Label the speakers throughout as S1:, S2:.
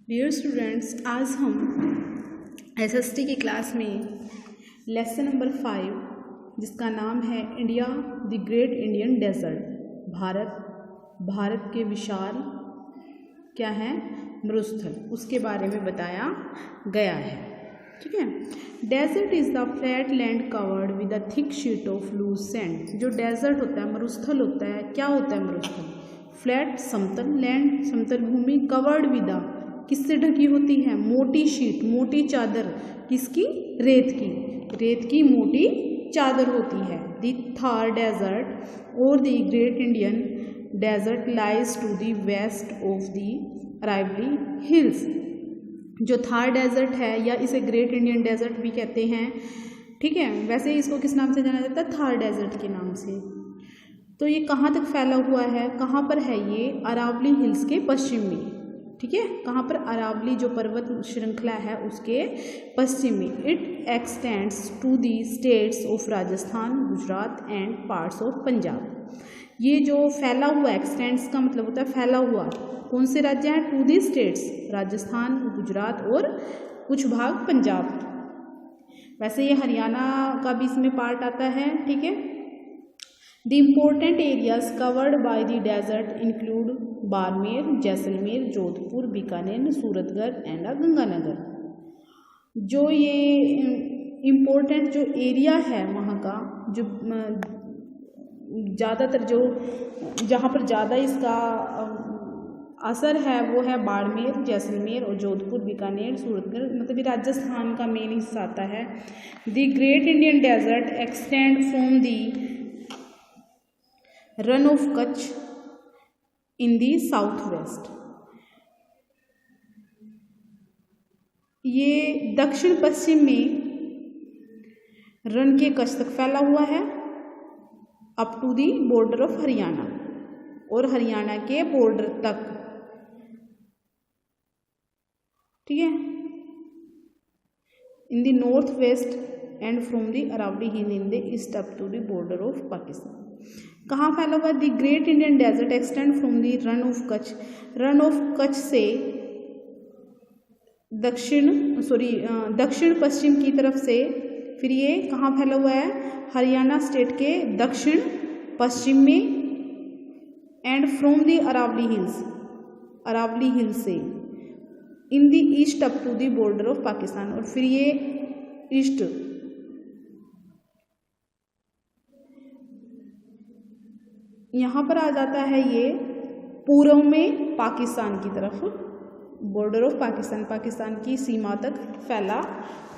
S1: Dear students, आज हम SST की क्लास में लेसन नंबर 5 जिसका नाम है India the great Indian desert, Bharat के विशाल क्या है मरुस्थल, उसके बारे में बताया गया है। ठीक है। Desert is the flat land covered with a thick sheet of loose sand. जो डेजर्ट होता है, मरुस्थल होता है, क्या होता है मरुस्थल? फ्लैट समतल लैंड, समतल भूमि, कवर्ड विद अ किससे ढकी होती है? मोटी शीट, मोटी चादर, किसकी? रेत की मोटी चादर होती है। द थार डेजर्ट और the great Indian desert lies to the west of the Aravalli hills. जो थार डेजर्ट है या इसे ग्रेट इंडियन डेजर्ट भी कहते हैं, ठीक है। वैसे इसको किस नाम से जाना जाता है? थार डेजर्ट के नाम से। तो ये कहाँ तक फैला हुआ है? कहाँ पर है ये? अरावली हिल्स के पश्चिम में। ठीक है। कहाँ पर? अरावली जो पर्वत श्रृंखला है उसके पश्चिम में। It extends to the states of Rajasthan, Gujarat and parts of Punjab. ये जो फैला हुआ, एक्सटेंड्स का मतलब होता है फैला हुआ। कौन से राज्य हैं? To the states, Rajasthan, Gujarat और कुछ भाग पंजाब। वैसे ये हरियाणा का भी इसमें पार्ट आता है। ठीक है। The important areas covered by the desert include Barmer, Jaisalmer, Jodhpur, Bikaner, Suratgarh and Ganganagar. जो ये इम्पोर्टेंट जो एरिया है वहाँ का, जो ज़्यादातर जो जहाँ पर ज़्यादा इसका असर है वो है बाड़मेर, जैसलमेर और जोधपुर, बीकानेर, सूरतगढ़, मतलब ये राजस्थान का मेन हिस्सा आता है। The great Indian desert extend from the Rann of Kutch in the south west. ये दक्षिण पश्चिम में रन के कच्छ तक फैला हुआ है, up to the border of Haryana, और हरियाणा के बॉर्डर तक। ठीक है। In the north west and from the Aravalli hill in the east up to the border of Pakistan. कहाँ फैला हुआ? The great Indian desert extend from the Rann of Kutch. Rann of Kutch से दक्षिण पश्चिम की तरफ से, फिर ये कहाँ फैला हुआ है? हरियाणा स्टेट के दक्षिण पश्चिम में, and from the Aravalli hills से in the east up to the border of Pakistan. और फिर ये ईस्ट यहाँ पर आ जाता है, ये पूर्व में पाकिस्तान की तरफ, बॉर्डर ऑफ पाकिस्तान, पाकिस्तान की सीमा तक फैला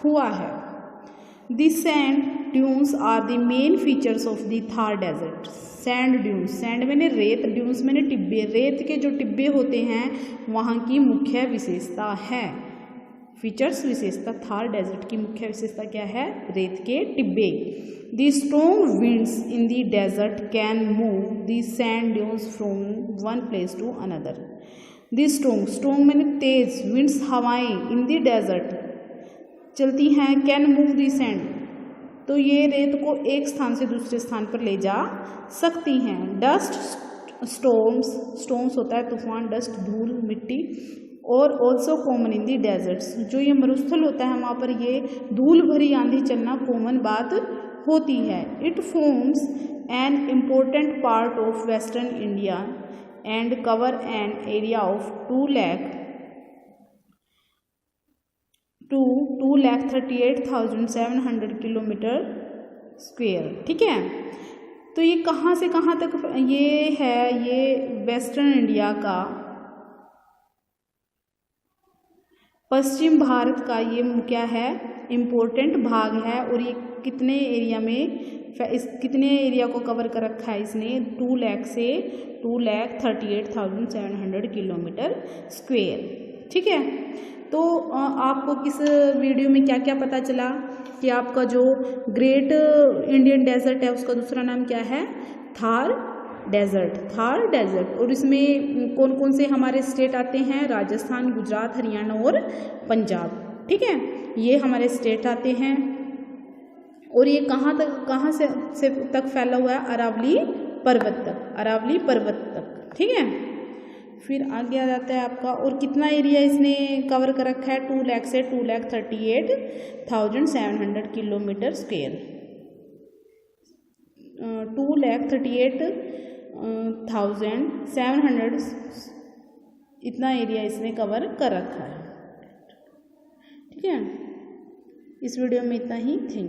S1: हुआ है। The sand dunes are the main features of the Thar desert. Sand dunes, sand मैंने रेत, ड्यून्स मैंने टिब्बे, रेत के जो टिब्बे होते हैं वहाँ की मुख्य विशेषता है। फीचर्स, विशेषता, थार डेजर्ट की मुख्य विशेषता क्या है? रेत के टिब्बे। The strong winds in the desert can move the sand dunes from one place to another. The strong मैंने तेज, winds हवाएं, in the desert चलती हैं, can move the sand, तो ये रेत को एक स्थान से दूसरे स्थान पर ले जा सकती हैं। डस्ट स्टॉर्म्स होता है तूफान, डस्ट धूल, मिट्टी, और also common in the deserts. जो ये मरुस्थल होता है वहाँ पर ये धूल भरी आंधी चलना कॉमन बात होती है। It forms an important part of western India and cover an area of 2,38,700 kilometre square. ठीक है। तो ये कहाँ से कहाँ तक ये है? ये वेस्टर्न इंडिया का, पश्चिम भारत का ये क्या है? इम्पोर्टेंट भाग है। और ये कितने एरिया में, कितने एरिया को कवर कर रखा है इसने? 2 लाख से 2,38,700 किलोमीटर स्क्वायर। ठीक है। तो आपको किस वीडियो में क्या क्या पता चला कि आपका जो ग्रेट इंडियन डेजर्ट है उसका दूसरा नाम क्या है? थार डेजर्ट। और इसमें कौन कौन से हमारे स्टेट आते हैं? राजस्थान, गुजरात, हरियाणा और पंजाब। ठीक है। ये हमारे स्टेट आते हैं। और ये कहाँ से तक फैला हुआ है? अरावली पर्वत तक। ठीक है। फिर आगे आ जाता है आपका, और कितना एरिया इसने कवर कर रखा है, 2 लाख से 2,38,700 किलोमीटर स्क्वेयर, 2,38,700 इतना एरिया इसने कवर कर रखा है। ठीक है, इस वीडियो में इतना ही। Thank you.